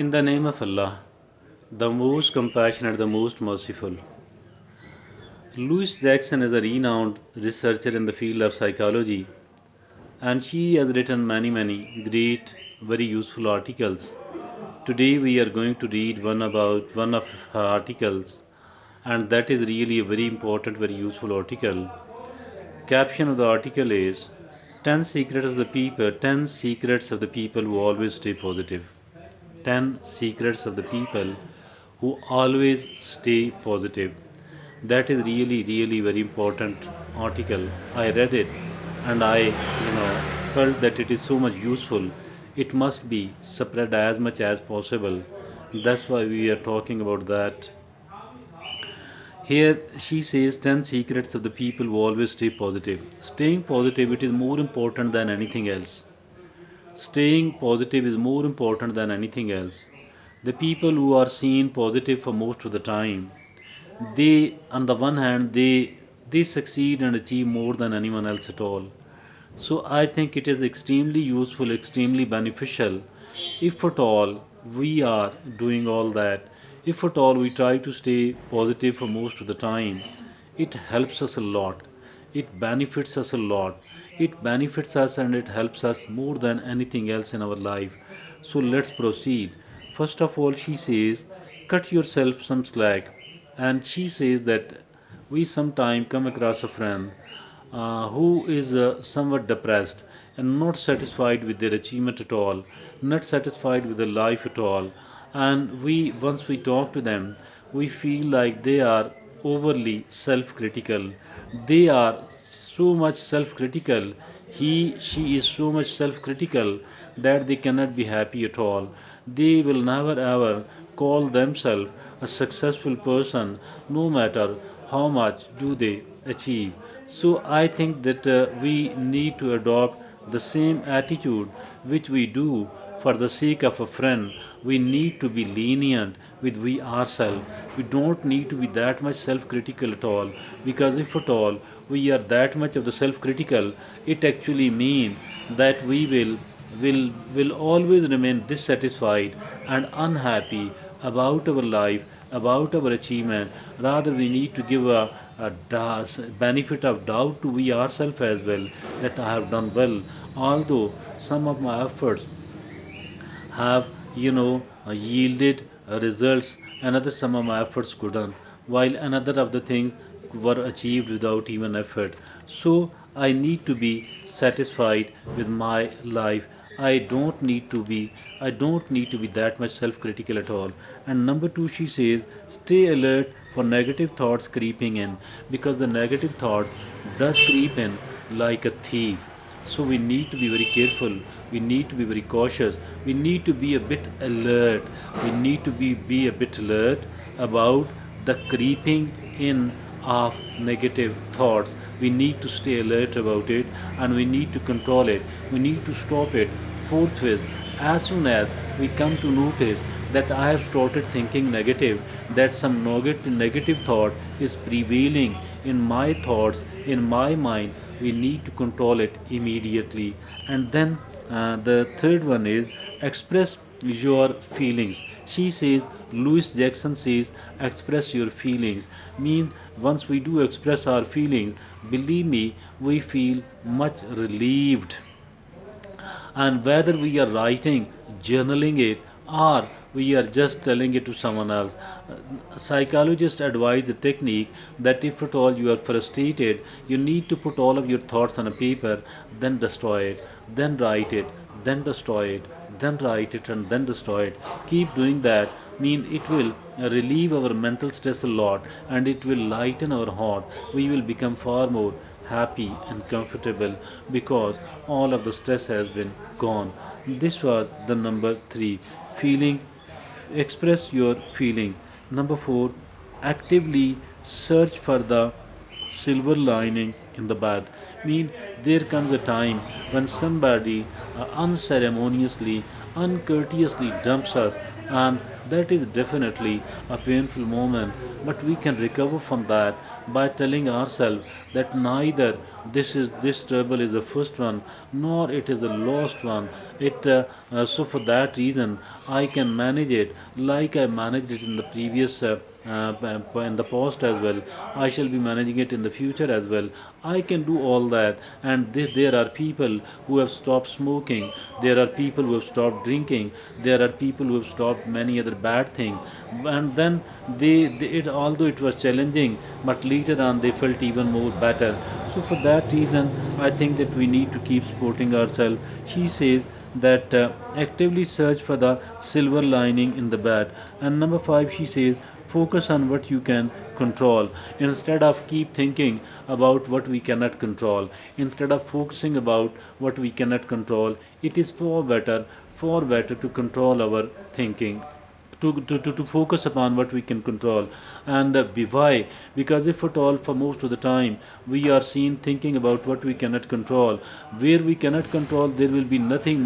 In the name of Allah, the most compassionate, the most merciful. Louise Jackson is a renowned researcher in the field of psychology, and she has written many great, very useful articles. Today we are going to read one of her articles, and that is really a very important, very useful article. Caption of the article is 10 secrets of the people, 10 secrets of the people who always stay positive. 10 secrets of the people who always stay positive. That is really very important article. I read it and I felt that it is so much useful. It must be spread as much as possible. That's why we are talking about that. Here she says 10 secrets of the people who always stay positive. Staying positive, it is more important than anything else. Staying positive is more important than anything else. The people who are seen positive for most of the time, they on the one hand they succeed and achieve more than anyone else at all. So I think it is extremely useful, extremely beneficial, if at all we are doing all that, if at all we try to stay positive for most of the time. It helps us a lot, it benefits us a lot, it benefits us and it helps us more than anything else in our life. So let's proceed. First of all, she says, cut yourself some slack. And she says that we sometime come across a friend who is somewhat depressed and not satisfied with their achievement at all, not satisfied with their life at all. And we, once we talk to them, we feel like they are overly self critical. They are so much self critical. She is so much self critical that they cannot be happy at all. They will never ever call themselves a successful person, no matter how much do they achieve. So I think that we need to adopt the same attitude which we do for the sake of a friend. We need to be lenient with we ourselves. We don't need to be that much self-critical at all, because if at all we are that much of the self-critical, it actually means that we will always remain dissatisfied and unhappy about our life, about our achievement. Rather, we need to give benefit of doubt to we ourselves as well, that I have done well, although some of my efforts have yielded results, another some of my efforts couldn't, while another of the things were achieved without even effort. So I need to be satisfied with my life. I don't need to be that much self-critical at all. And number two, she says, stay alert for negative thoughts creeping in, because the negative thoughts does creep in like a thief. So we need to be very careful. We need to be very cautious. We need to be a bit alert. We need to be a bit alert about the creeping in of negative thoughts. We need to stay alert about it and we need to control it. We need to stop it forthwith. As soon as we come to notice that I have started thinking negative, that some negative thought is prevailing in my thoughts, in my mind, we need to control it immediately. And then the third one is express your feelings. She says, Louis Jackson says, express your feelings. Means once we do express our feelings, believe me, we feel much relieved. And whether we are writing, journaling it, or we are just telling it to someone else, psychologists advise the technique that if at all you are frustrated, you need to put all of your thoughts on a paper, then destroy it, then write it, then destroy it, then write it, and then destroy it. Keep doing that. Mean it will relieve our mental stress a lot and it will lighten our heart. We will become far more happy and comfortable because all of the stress has been gone. This was the number 3, feeling. Express your feelings. Number 4, actively search for the silver lining in the bad. Mean there comes a time when somebody unceremoniously, uncourteously dumps us, and That is definitely a painful moment, but we can recover from that by telling ourselves that neither this trouble is the first one, nor it is the last one. So for that reason, I can manage it like I managed it in the previous. In the past as well, I shall be managing it in the future as well. I can do all that, and there are people who have stopped smoking, there are people who have stopped drinking, there are people who have stopped many other bad things, and then although it was challenging, but later on they felt even more better. So for that reason, I think that we need to keep supporting ourselves. She says that actively search for the silver lining in the bad. And number 5, she says focus on what you can control instead of keep thinking about what we cannot control. Instead of focusing about what we cannot control, it is far better to control our thinking, to focus upon what we can control. And why? Because if at all, for most of the time we are seen thinking about what we cannot control, where we cannot control, there will be nothing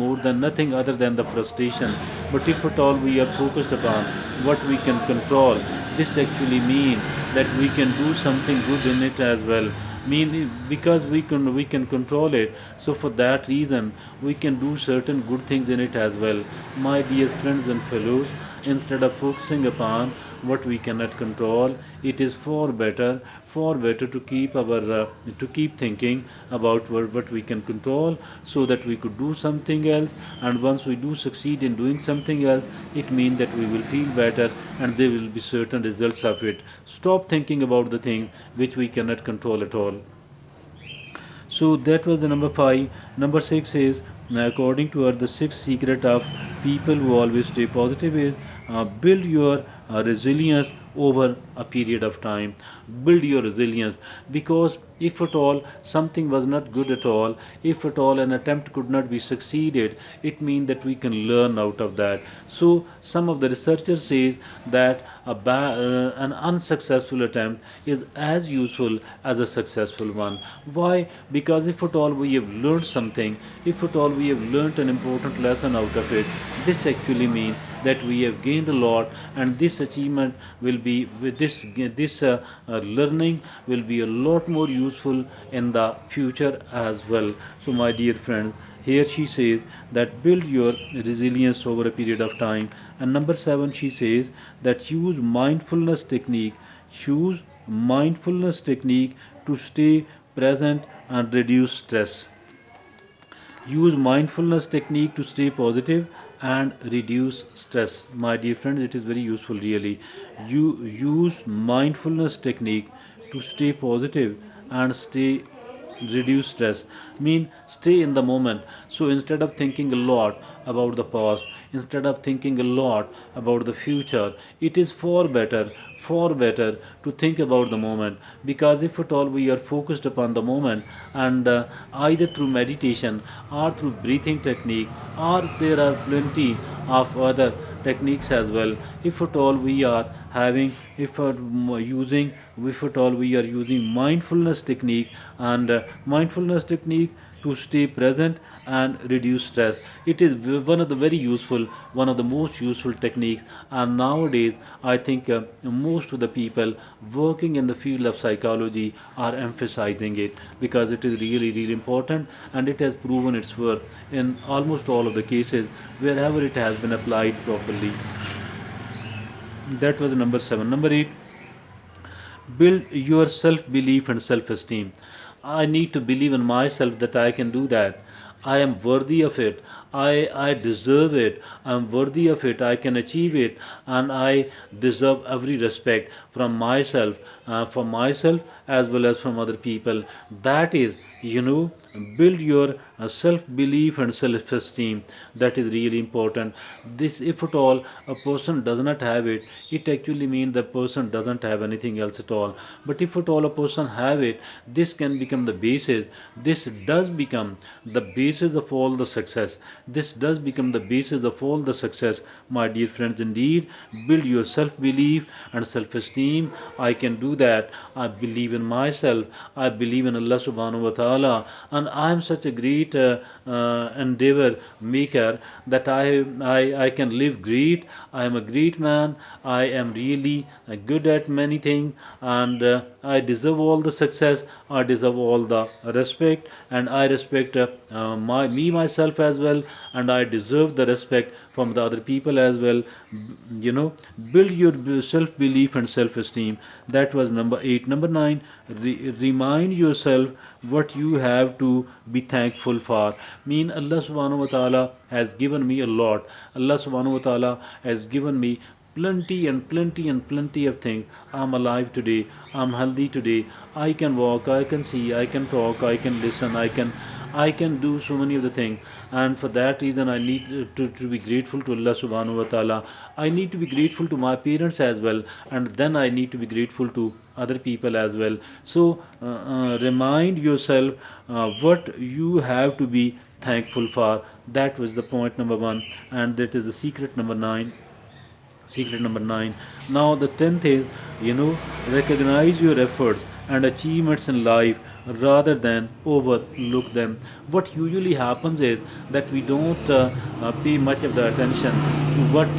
other than the frustration. But if at all we are focused upon what we can control, this actually means that we can do something good in it as well. Mean because we can control it, so for that reason we can do certain good things in it as well. My dear friends and fellows, instead of focusing upon what we cannot control, it is far better to keep thinking about what we can control, so that we could do something else. And once we do succeed in doing something else, it means that we will feel better, and there will be certain results of it. Stop thinking about the thing which we cannot control at all. So that was the number 5. Number 6 is, according to her, the sixth secret of people who always stay positive is build your resilience over a period of time. Build your resilience, because if at all something was not good at all, if at all an attempt could not be succeeded, it means that we can learn out of that. So some of the researchers says that an unsuccessful attempt is as useful as a successful one. Why? Because if at all we have learned something, if at all we have learned an important lesson out of it, this actually means that we have gained a lot, and this achievement will be with this learning will be a lot more useful in the future as well. So my dear friends, here she says that build your resilience over a period of time. And number 7, she says that use mindfulness technique to stay present and reduce stress. Use mindfulness technique to stay positive and reduce stress. My dear friends, it is very useful really. You use mindfulness technique to stay positive and stay reduce stress. Mean stay in the moment. So instead of thinking a lot about the past, instead of thinking a lot about the future, it is far better to think about the moment. Because if at all we are focused upon the moment, and either through meditation or through breathing technique, or there are plenty of other techniques as well. If at all we are having if are using if at all we are using mindfulness technique, and mindfulness technique to stay present and reduce stress, it is one of the very useful, one of the most useful techniques. And nowadays I think most of the people working in the field of psychology are emphasizing it, because it is really important, and it has proven its worth in almost all of the cases wherever it has been applied properly. That was number 7. Number 8, build your self belief and self esteem. I need to believe in myself that I can do that. I am worthy of it. I deserve it. I'm worthy of it. I can achieve it. And I deserve every respect from myself as well as from other people. That is, build your self belief and self esteem. That is really important. This, if at all a person does not have it, it actually means the person doesn't have anything else at all. But if at all a person have it, this can become the basis. This does become the basis of all the success. This does become the basis of all the success. My dear friends, indeed, build your self belief and self esteem. I can do that. I believe in myself. I believe in Allah subhanahu wa ta'ala, and I am such a great great endeavor maker, that I can live great, I am a great man, I am really good at many things, and I deserve all the success, I deserve all the respect, and I respect me myself as well, and I deserve the respect from the other people as well. You know, build your self belief and self esteem. That was number 8. Number 9, remind yourself what you have to be thankful for. Mean Allah subhanahu wa ta'ala has given me a lot. Allah subhanahu wa ta'ala has given me plenty and plenty and plenty of things. I'm alive today, I'm healthy today, I can walk, I can see, I can talk, I can listen, I can do so many of the things, and for that reason I need to be grateful to Allah subhanahu wa ta'ala. I need to be grateful to my parents as well, and then I need to be grateful to other people as well. So remind yourself what you have to be thankful for. That was the point number 1, and that is the secret number 9. Secret number 9. Now the 10th is, recognize your efforts and achievements in life rather than overlook them. What usually happens is that we don't pay much of the attention to what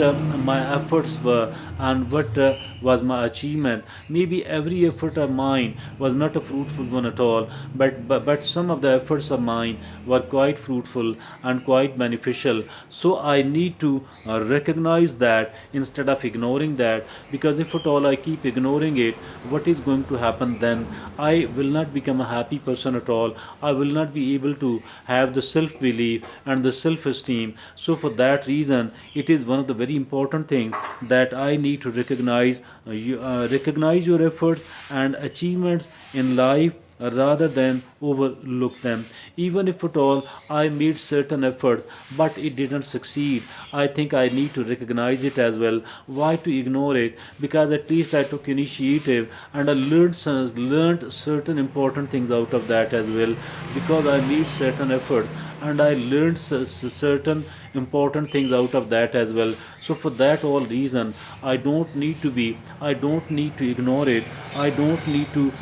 my efforts were and what was my achievement. Maybe every effort of mine was not a fruitful one at all, but some of the efforts of mine were quite fruitful and quite beneficial. So I need to recognize that instead of ignoring that, because if at all I keep ignoring it, what is going to happen then? I will not become a happy person at all. I will not be able to have the self belief and the self esteem. So for that reason, it is one of the very important things that I need to recognize. Recognize your efforts and achievements in life rather than overlook them. Even if at all I made certain efforts but it didn't succeed, I think I need to recognize it as well. Why to ignore it? Because at least I took initiative and I learned certain important things out of that as well, because I made certain effort and I learned certain important things out of that as well. So for that all reason, I don't need to ignore it, I don't need to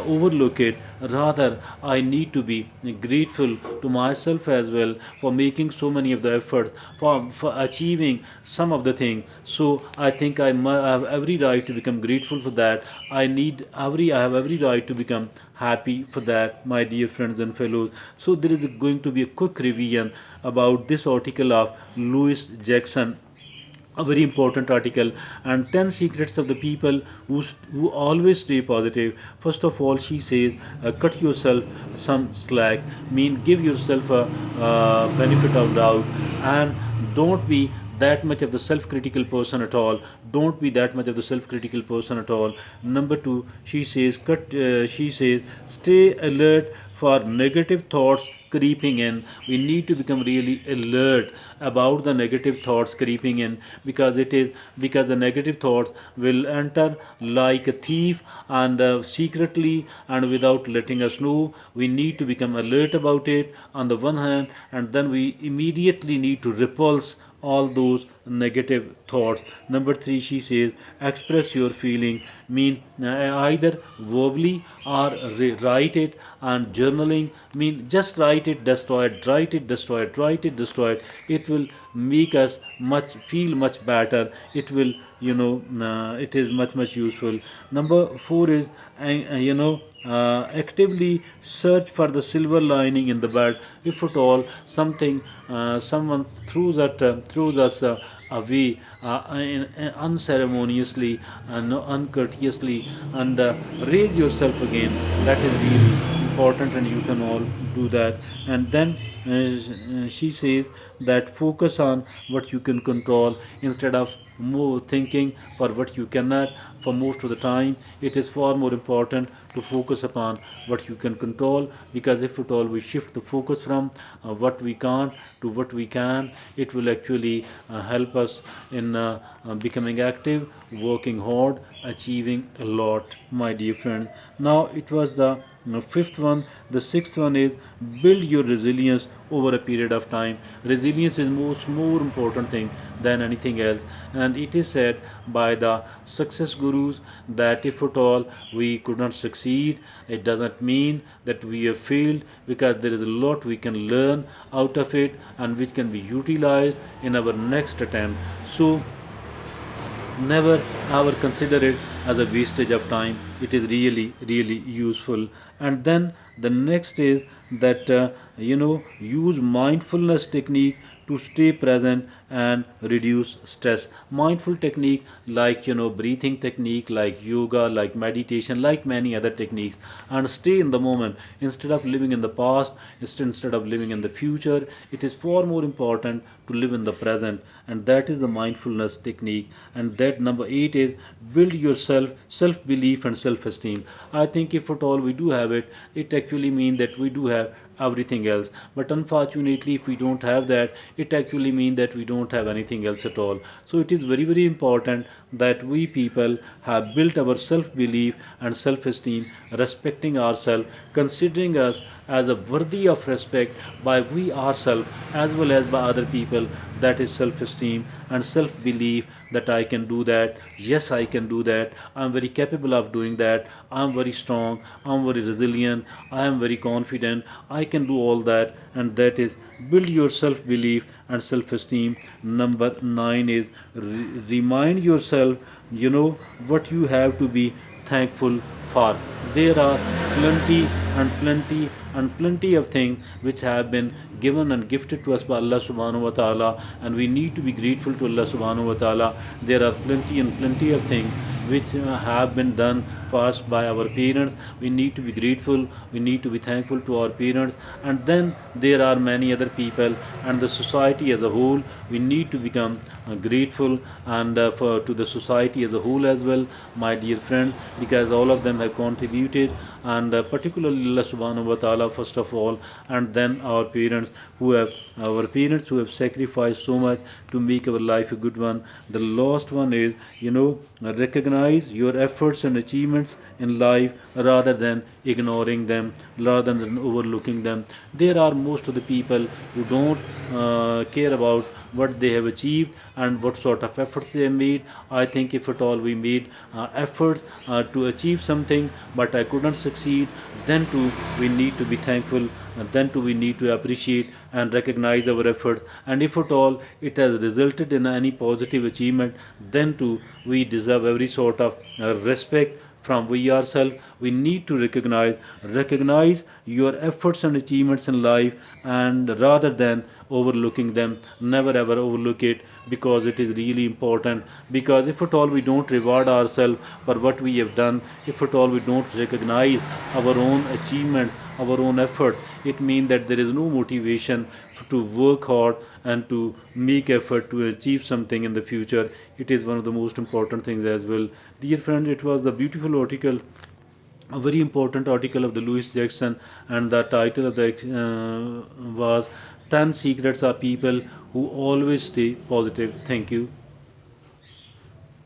overlook it. Rather, I need to be grateful to myself as well for making so many of the efforts, for achieving some of the things. So I think I have every right to become grateful for that. I have every right to become happy for that, my dear friends and fellows. So there is going to be a quick revision about this article of Louis Jackson, a very important article, and 10 secrets of the people who always stay positive. First of all, she says, cut yourself some slack, mean give yourself a benefit of doubt, and don't be that much of the self-critical person at all. Don't be that much of the self-critical person at all. Number 2, she says, stay alert for negative thoughts creeping in. We need to become really alert about the negative thoughts creeping in, because the negative thoughts will enter like a thief, and secretly and without letting us know. We need to become alert about it on the one hand, and then we immediately need to repulse all those negative thoughts. Number 3, she says, express your feeling, mean either verbally or write it, and journaling, mean just write it, destroy it, write it, destroy it. It will make us feel much better. It will, it is much useful. Number 4 is, actively search for the silver lining in the bed. If at all someone throws us away unceremoniously and uncourteously, and raise yourself again. That is really important, and you can all do that. And then she says that focus on what you can control instead of more thinking for what you cannot. For most of the time, it is far more important to focus upon what you can control, because if at all we shift the focus from what we can't to what we can, it will actually help us in becoming active, working hard, achieving a lot, my dear friend. Now it was the fifth one. The sixth one is, build your resilience over a period of time. Resilience is more important thing than anything else. And it is said by the success gurus that if at all we could not succeed, it doesn't mean that we have failed, because there is a lot we can learn out of it and which can be utilized in our next attempt. So never ever consider it as a wastage of time. It is really useful. And then the next is that use mindfulness technique to stay present and reduce stress. Mindful technique like breathing technique, like yoga, like meditation, like many other techniques, and stay in the moment instead of living in the past, instead of living in the future. It is far more important to live in the present, and that is the mindfulness technique. And that number 8 is build yourself self belief and self esteem. I think if at all we do have it, it actually means that we do have everything else. But unfortunately, if we don't have that, it actually means that we don't have anything else at all. So it is very important that we people have built our self belief and self esteem, respecting ourselves, considering us as a worthy of respect by we ourselves as well as by other people. That is self esteem and self belief, that I can do that. Yes, I can do that. I'm very capable of doing that. I'm very strong. I'm very resilient. I am very confident. I can do all that. And that is build your self belief and self esteem. Number 9 is remind yourself, what you have to be thankful for. There are plenty and plenty and plenty of things which have been given and gifted to us by Allah subhanahu wa ta'ala, and we need to be grateful to Allah subhanahu wa ta'ala. There are plenty and plenty of things which have been done for us by our parents. We need to be grateful, we need to be thankful to our parents. And then there are many other people and the society as a whole. We need to become grateful and to the society as a whole as well, my dear friend, because all of them have contributed. And particularly Allah subhanahu wa ta'ala first of all, and then our parents who have sacrificed so much to make our life a good one. The last one is, recognize your efforts and achievements in life rather than ignoring them, rather than overlooking them. There are most of the people who don't care about what they have achieved and what sort of efforts they have made. I think if at all we made efforts to achieve something, but I couldn't succeed, then too we need to be thankful, and then too we need to appreciate and recognize our efforts. And if at all it has resulted in any positive achievement, then too we deserve every sort of respect from we ourselves. We need to recognize your efforts and achievements in life, and rather than overlooking them, never ever overlook it, because it is really important. Because if at all we don't reward ourselves for what we have done, if at all we don't recognize our own achievement, our own effort, it means that there is no motivation to work hard and to make effort to achieve something in the future. It is one of the most important things as well. Dear friends, it was the beautiful article, a very important article of the Louis Jackson, and the title of the was 10 Secrets of People Who Always Stay Positive. Thank you.